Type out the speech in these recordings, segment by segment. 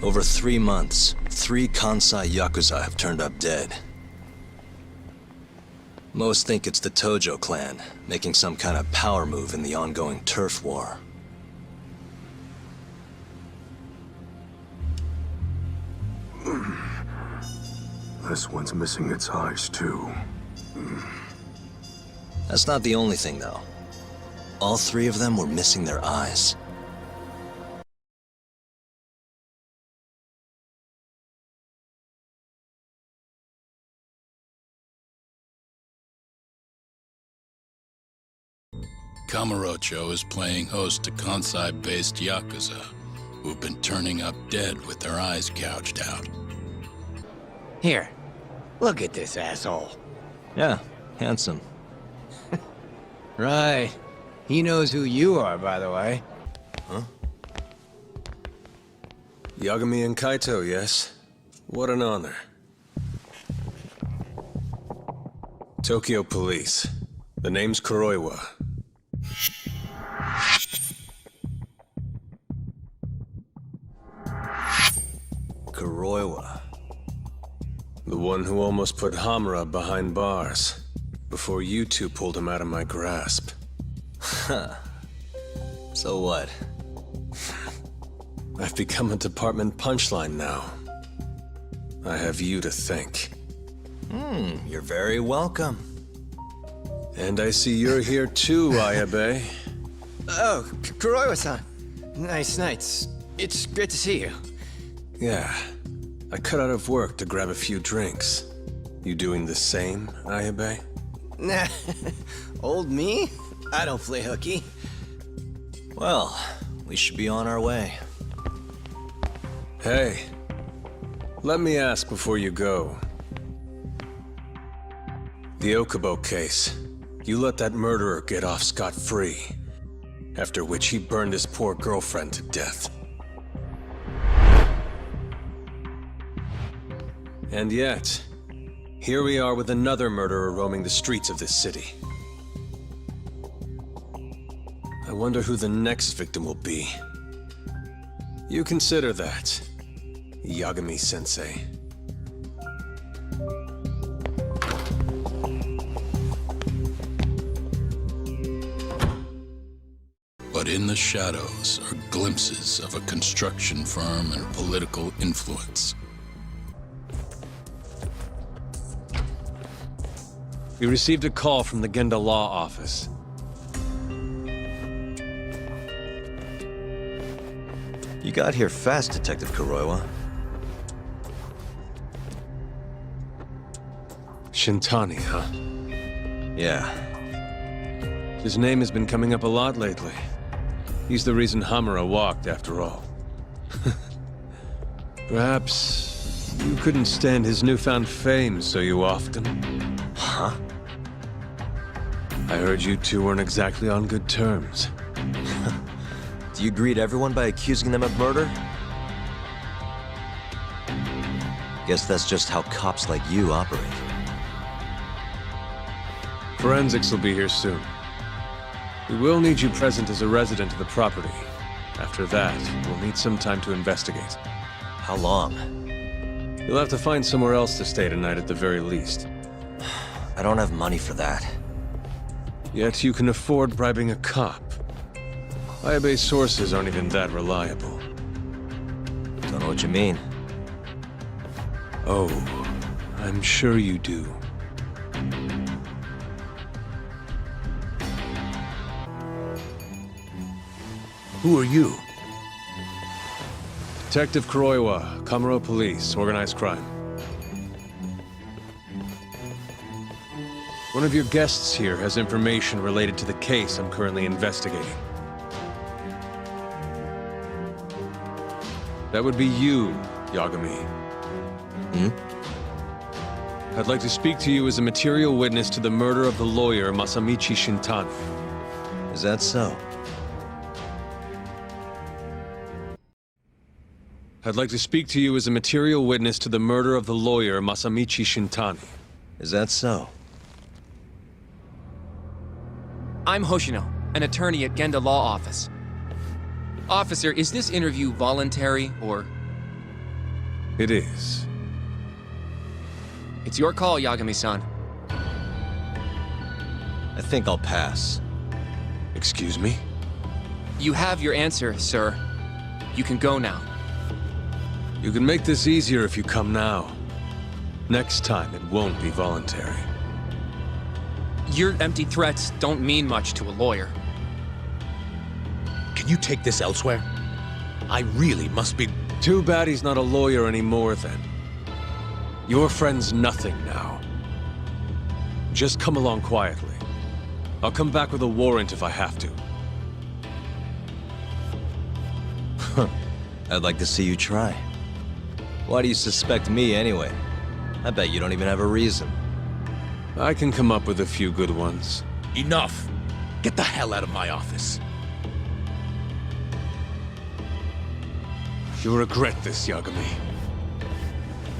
Over 3 months, 3 Kansai Yakuza have turned up dead. Most think it's the Tojo clan, making some kind of power move in the ongoing turf war. This one's missing its eyes, too. That's not the only thing, though. All 3 of them were missing their eyes. Kamurocho is playing host to Kansai-based Yakuza, who've been turning up dead with their eyes gouged out. Here, look at this asshole. Yeah, handsome. Right. He knows who you are, by the way. Huh? Yagami and Kaito, yes? What an honor. Tokyo Police. The name's Kuroiwa. Kuroiwa. The one who almost put Hamura behind bars, before you two pulled him out of my grasp. Huh. So what? I've become a department punchline now. I have you to thank. You're very welcome. And I see you're here too, Ayabe. Oh, Kuroiwa-san. Nice nights. It's great to see you. Yeah. I cut out of work to grab a few drinks. You doing the same, Ayabe? Nah, old me? I don't play hooky. Well, we should be on our way. Hey, let me ask before you go. The Okubo case. You let that murderer get off scot-free, after which he burned his poor girlfriend to death. And yet, here we are with another murderer roaming the streets of this city. I wonder who the next victim will be. You consider that, Yagami-sensei. But in the shadows are glimpses of a construction firm and political influence. We received a call from the Genda Law Office. You got here fast, Detective Kuroiwa. Shintani, huh? Yeah. His name has been coming up a lot lately. He's the reason Hamura walked, after all. Perhaps you couldn't stand his newfound fame so you often. Huh? I heard you two weren't exactly on good terms. Do you greet everyone by accusing them of murder? Guess that's just how cops like you operate. Forensics will be here soon. We will need you present as a resident of the property. After that, we'll need some time to investigate. How long? You'll have to find somewhere else to stay tonight at the very least. I don't have money for that. Yet you can afford bribing a cop. Ayabe's sources aren't even that reliable. Don't know what you mean. Oh, I'm sure you do. Who are you? Detective Kuroiwa, Kamuro Police, Organized Crime. One of your guests here has information related to the case I'm currently investigating. That would be you, Yagami. I'd like to speak to you as a material witness to the murder of the lawyer Masamichi Shintani. Is that so? I'd like to speak to you as a material witness to the murder of the lawyer Masamichi Shintani. Is that so? I'm Hoshino, an attorney at Genda Law Office. Officer, is this interview voluntary, or It is. It's your call, Yagami-san. I think I'll pass. Excuse me? You have your answer, sir. You can go now. You can make this easier if you come now. Next time, it won't be voluntary. Your empty threats don't mean much to a lawyer. Can you take this elsewhere? I really must be... Too bad he's not a lawyer anymore, then. Your friend's nothing now. Just come along quietly. I'll come back with a warrant if I have to. I'd like to see you try. Why do you suspect me anyway? I bet you don't even have a reason. I can come up with a few good ones. Enough! Get the hell out of my office. You'll regret this, Yagami.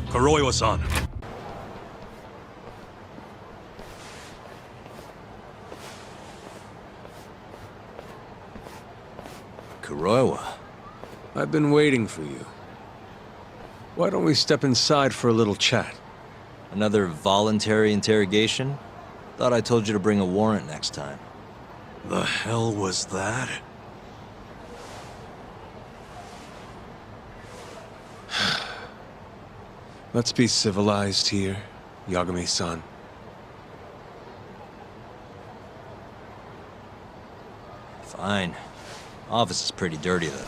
Kuroiwa-san. Kuroiwa. I've been waiting for you. Why don't we step inside for a little chat? Another voluntary interrogation? Thought I told you to bring a warrant next time. The hell was that? Let's be civilized here, Yagami-san. Fine. Office is pretty dirty, though.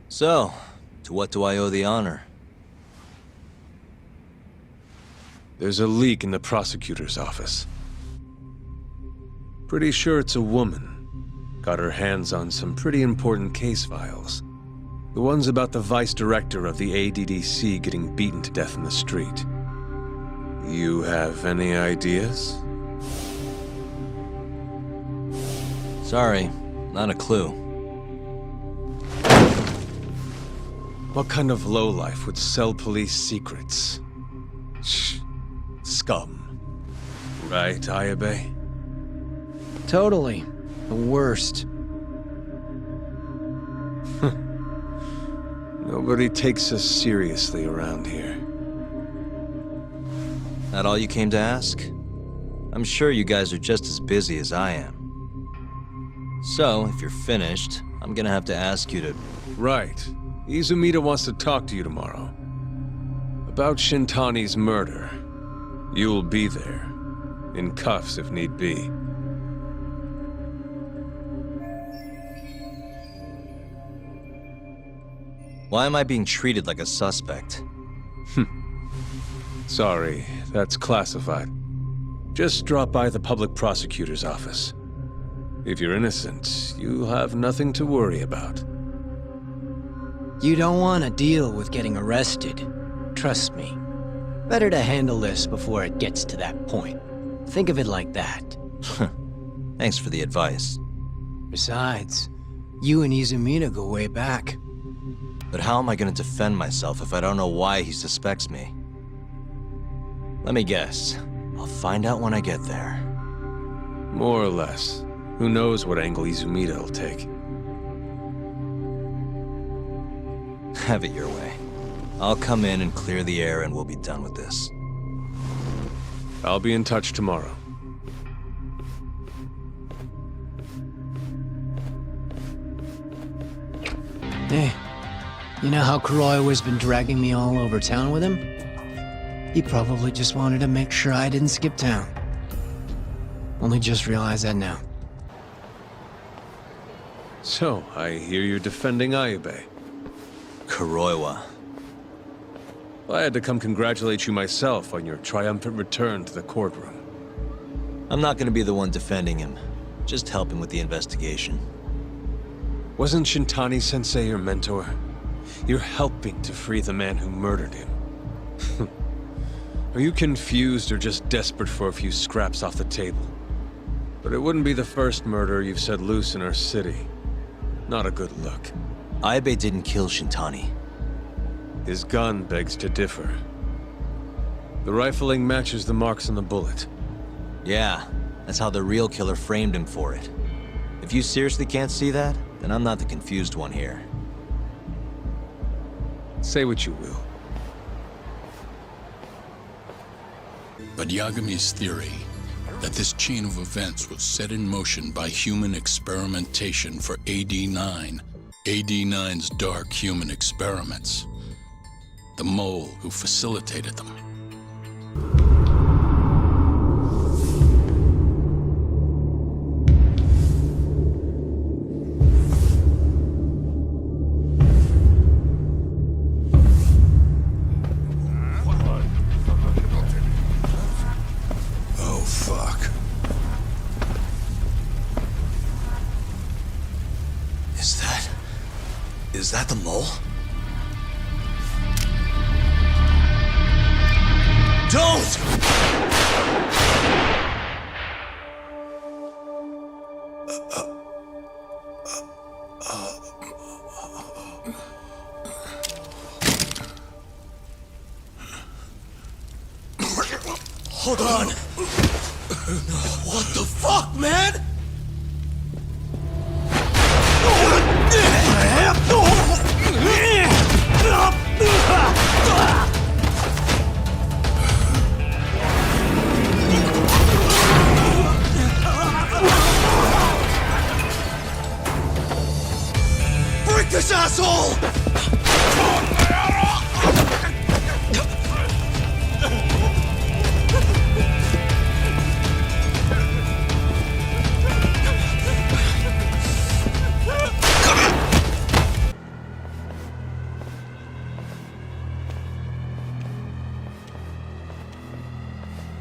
So, to what do I owe the honor? There's a leak in the prosecutor's office. Pretty sure it's a woman. Got her hands on some pretty important case files. The ones about the vice director of the ADDC getting beaten to death in the street. You have any ideas? Sorry, not a clue. What kind of lowlife would sell police secrets? Shh. Scum. Right, Ayabe? Totally. The worst. Nobody takes us seriously around here. That all you came to ask? I'm sure you guys are just as busy as I am. So, if you're finished, I'm gonna have to ask you to... Right. Izumida wants to talk to you tomorrow. About Shintani's murder. You'll be there. In cuffs if need be. Why am I being treated like a suspect? Sorry, that's classified. Just drop by the public prosecutor's office. If you're innocent, you'll have nothing to worry about. You don't want to deal with getting arrested. Trust me. Better to handle this before it gets to that point. Think of it like that. Thanks for the advice. Besides, you and Izumida go way back. But how am I gonna defend myself if I don't know why he suspects me? Let me guess. I'll find out when I get there. More or less. Who knows what angle Izumida will take. Have it your way. I'll come in and clear the air and we'll be done with this. I'll be in touch tomorrow. Hey, you know how Kuroiwa's been dragging me all over town with him? He probably just wanted to make sure I didn't skip town. Only just realized that now. So, I hear you're defending Ayabe. Kuroiwa. I had to come congratulate you myself on your triumphant return to the courtroom. I'm not gonna be the one defending him. Just helping with the investigation. Wasn't Shintani-sensei your mentor? You're helping to free the man who murdered him. Are you confused or just desperate for a few scraps off the table? But it wouldn't be the first murder you've set loose in our city. Not a good look. Ayabe didn't kill Shintani. His gun begs to differ. The rifling matches the marks on the bullet. Yeah, that's how the real killer framed him for it. If you seriously can't see that, then I'm not the confused one here. Say what you will. But Yagami's theory that this chain of events was set in motion by human experimentation for AD-9, AD-9's dark human experiments, the mole who facilitated them. Is that the mole? Don't! Hold on! What the fuck, man? Break this asshole!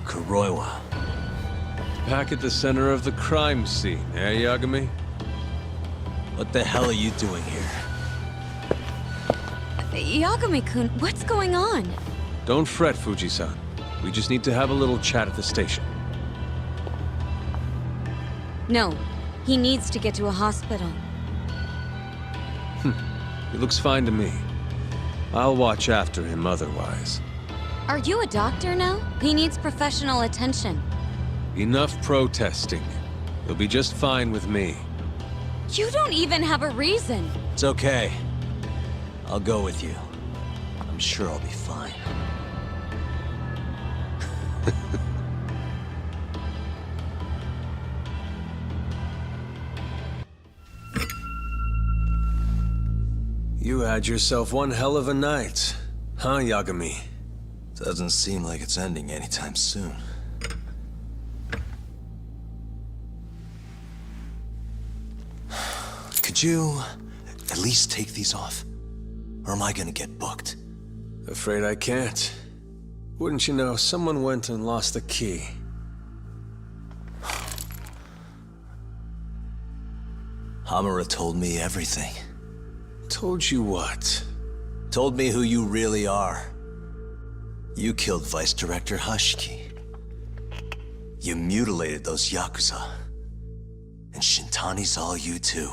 Kuroiwa. Back at the center of the crime scene, eh, Yagami? What the hell are you doing here? Yagami-kun, what's going on? Don't fret, Fuji-san. We just need to have a little chat at the station. No, he needs to get to a hospital. He looks fine to me. I'll watch after him otherwise. Are you a doctor now? He needs professional attention. Enough protesting. He'll be just fine with me. You don't even have a reason. It's okay. I'll go with you. I'm sure I'll be fine. You had yourself one hell of a night, huh, Yagami? Doesn't seem like it's ending anytime soon. Could you at least take these off? Or am I gonna get booked? Afraid I can't. Wouldn't you know, someone went and lost the key. Hamura told me everything. Told you what? Told me who you really are. You killed Vice Director Hashiki. You mutilated those Yakuza. And Shintani's all you too.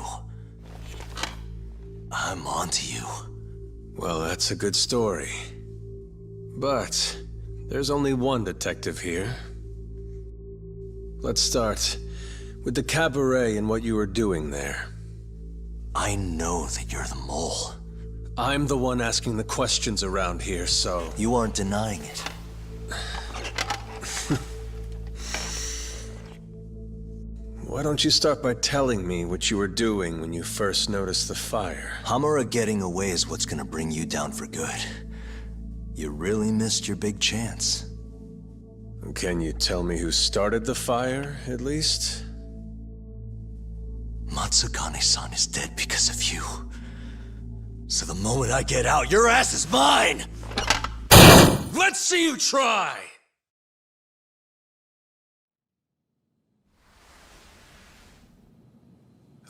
I'm onto you. Well, that's a good story. But there's only one detective here. Let's start with the cabaret and what you were doing there. I know that you're the mole. I'm the one asking the questions around here, so... You aren't denying it. Why don't you start by telling me what you were doing when you first noticed the fire? Hamura getting away is what's gonna bring you down for good. You really missed your big chance. Can you tell me who started the fire, at least? Matsugane-san is dead because of you. So the moment I get out, your ass is mine! Let's see you try!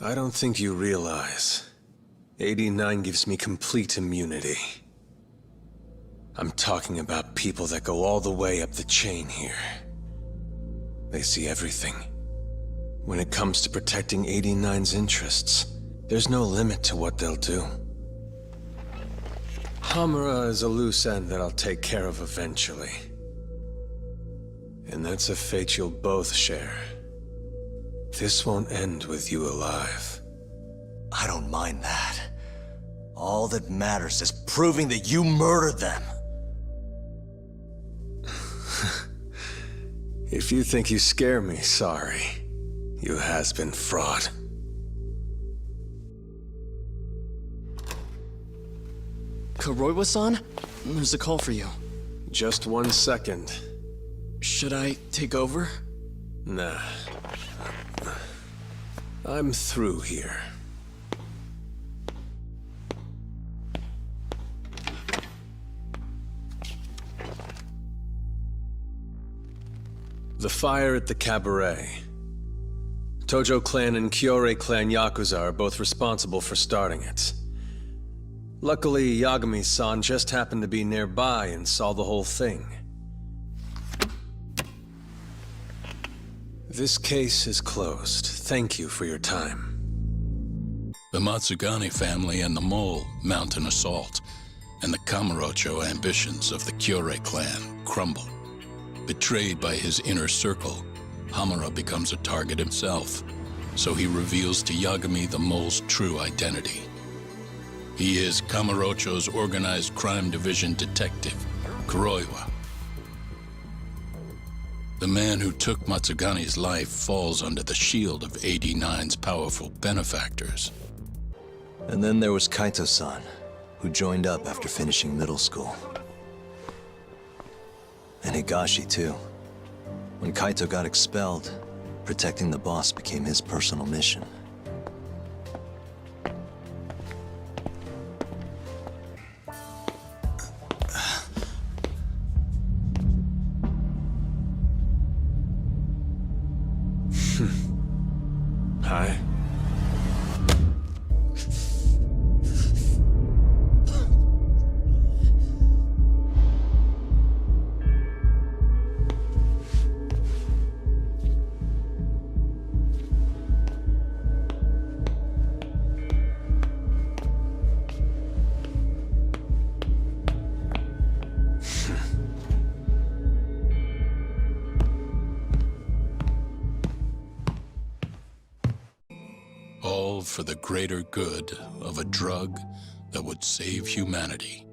I don't think you realize. 89 gives me complete immunity. I'm talking about people that go all the way up the chain here. They see everything. When it comes to protecting 89's interests, there's no limit to what they'll do. Hamura is a loose end that I'll take care of eventually. And that's a fate you'll both share. This won't end with you alive. I don't mind that. All that matters is proving that you murdered them. If you think you scare me, sorry. You has-been fraud. Kuroiwa-san? There's a call for you. Just 1 second. Should I take over? Nah. I'm through here. The fire at the cabaret. Tojo clan and Kyorei clan Yakuza are both responsible for starting it. Luckily, Yagami-san just happened to be nearby and saw the whole thing. This case is closed. Thank you for your time. The Matsugane family and the Mole mount an assault, and the Kamurocho ambitions of the Kyorei clan crumble. Betrayed by his inner circle, Hamura becomes a target himself, so he reveals to Yagami the Mole's true identity. He is Kamurocho's organized crime division detective, Kuroiwa. The man who took Matsugane's life falls under the shield of AD9's powerful benefactors. And then there was Kaito-san, who joined up after finishing middle school. And Higashi, too. When Kaito got expelled, protecting the boss became his personal mission. Hi. All for the greater good of a drug that would save humanity.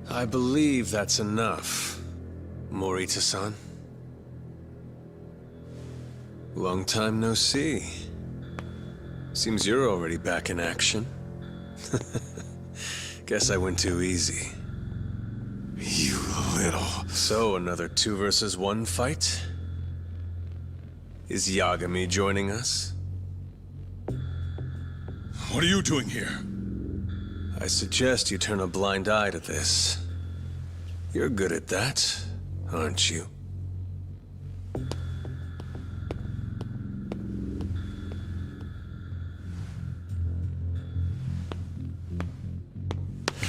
I believe that's enough, Morita-san. Long time no see. Seems you're already back in action. Guess I went too easy. You little... So, another 2 versus 1 fight? Is Yagami joining us? What are you doing here? I suggest you turn a blind eye to this. You're good at that, aren't you?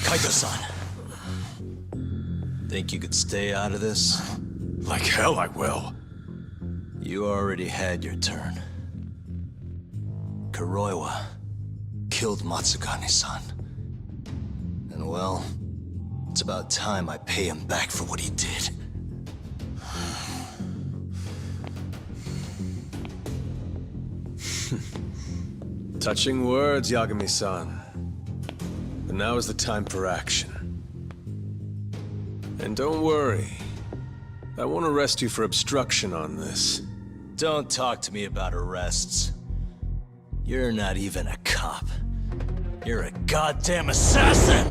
Kaito-san! Think you could stay out of this? Like hell I will. You already had your turn. Kuroiwa killed Matsugane-san. And well, it's about time I pay him back for what he did. Touching words, Yagami-san. But now is the time for action. And don't worry. I won't arrest you for obstruction on this. Don't talk to me about arrests. You're not even a cop. You're a goddamn assassin!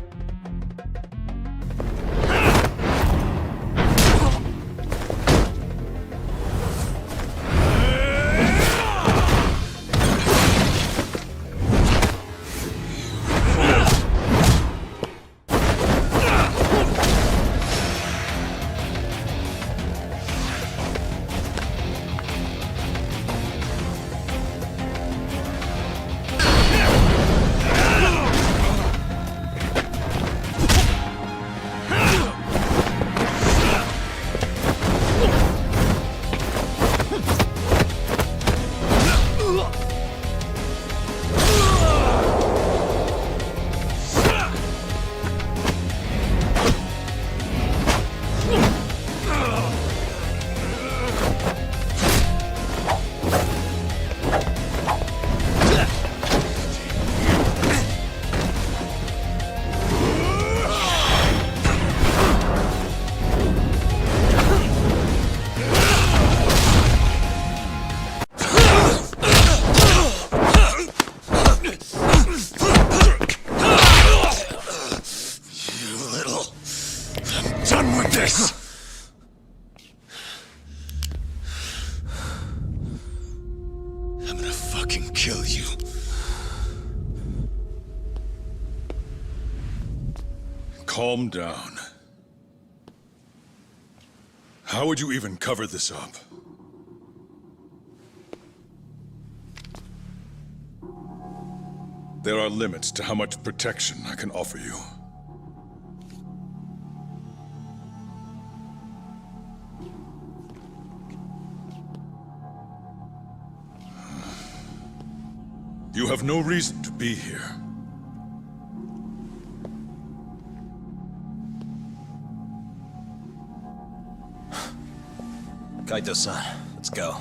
fucking kill you. Calm down. How would you even cover this up? There are limits to how much protection I can offer you. You have no reason to be here. Kaito-san, let's go.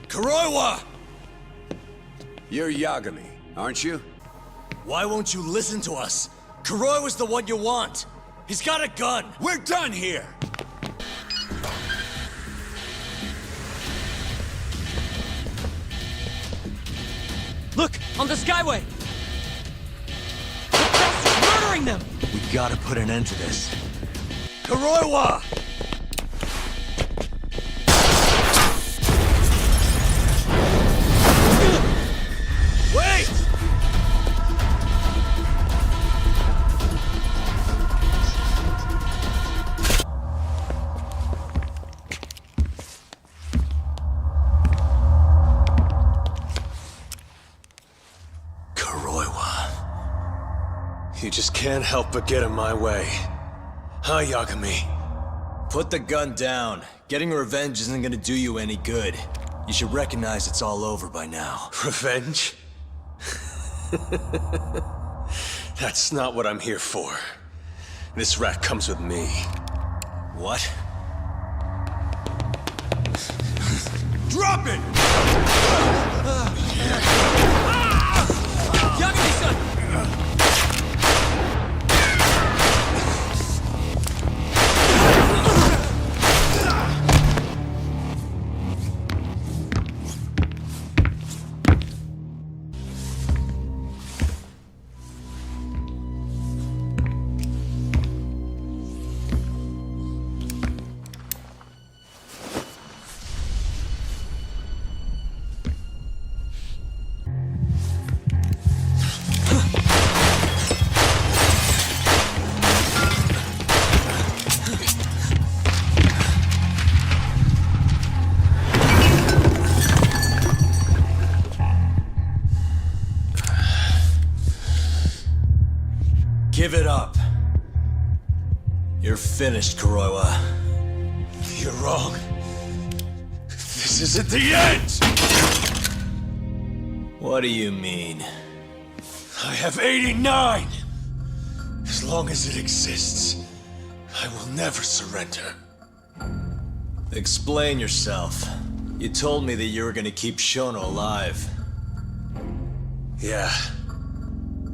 Kuroiwa! You're Yagami, aren't you? Why won't you listen to us? Kuroiwa's the one you want. He's got a gun. We're done here! Look, on the skyway! The press is murdering them! We gotta put an end to this. Kuroiwa! Wait! Kuroiwa. You just can't help but get in my way. Huh, Yagami? Put the gun down. Getting revenge isn't gonna do you any good. You should recognize it's all over by now. Revenge? That's not what I'm here for. This rat comes with me. What? Drop it! Yagami-san! Give it up. You're finished, Kuroiwa. You're wrong. This isn't the end! What do you mean? I have 89! As long as it exists, I will never surrender. Explain yourself. You told me that you were gonna keep Shono alive. Yeah.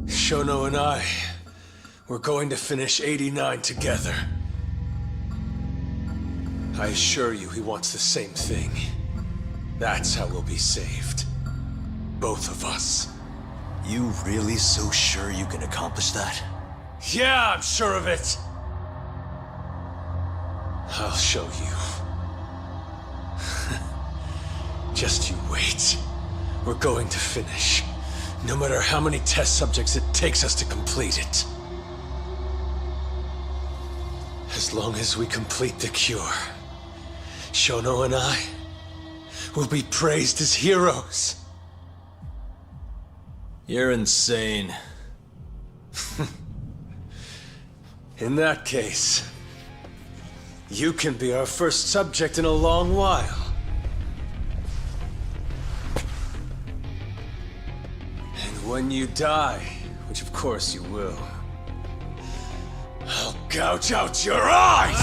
Shono and I, we're going to finish 89 together. I assure you he wants the same thing. That's how we'll be saved. Both of us. You really so sure you can accomplish that? Yeah, I'm sure of it! I'll show you. Just you wait. We're going to finish. No matter how many test subjects it takes us to complete it. As long as we complete the cure, Shono and I will be praised as heroes. You're insane. In that case, you can be our first subject in a long while. And when you die, which of course you will, I'll gouge out your eyes!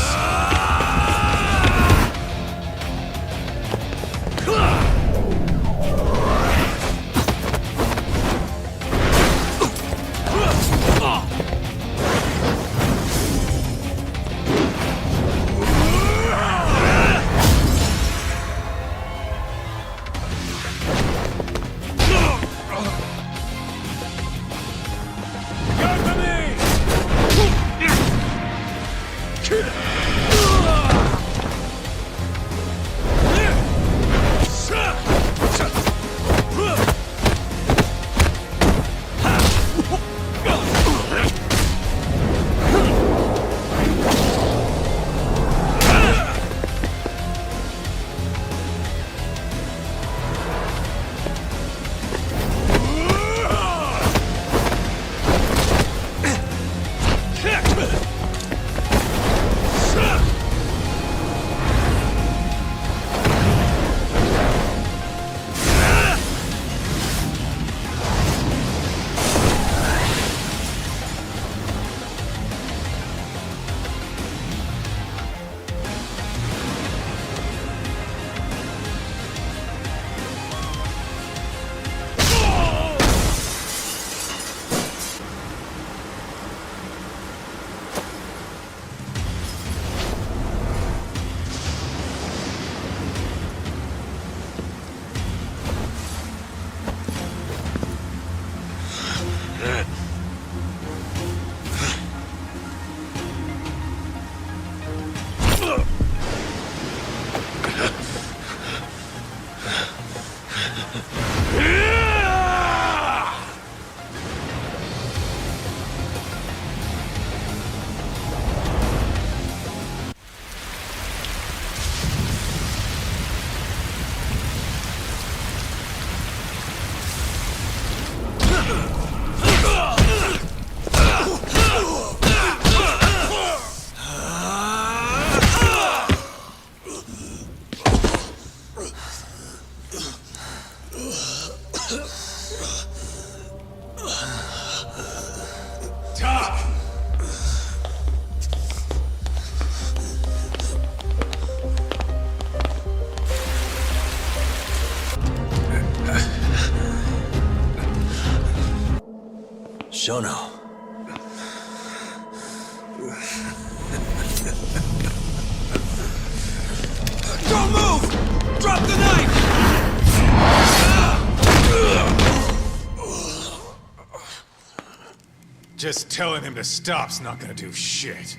Shono. Don't move! Drop the knife! Just telling him to stop's not gonna do shit.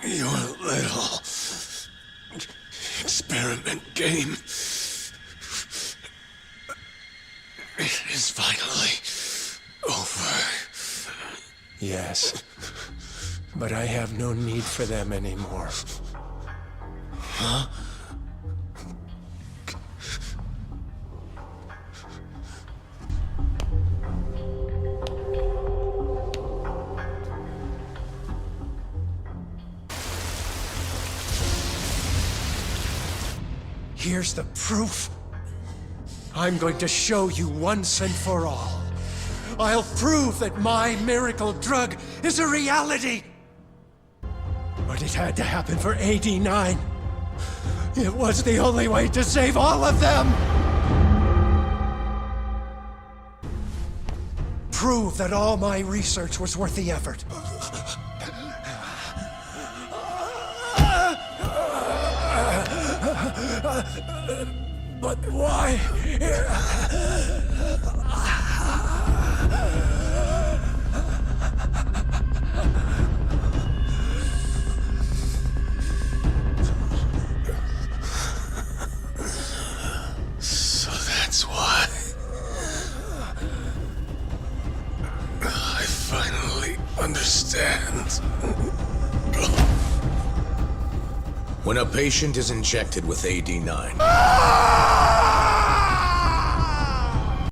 Your little experiment game is finally over. Yes, but I have no need for them anymore. Huh? Here's the proof. I'm going to show you once and for all. I'll prove that my miracle drug is a reality. But it had to happen for AD9. It was the only way to save all of them. Prove that all my research was worth the effort. But why? So that's why. I finally understand. When a patient is injected with AD9,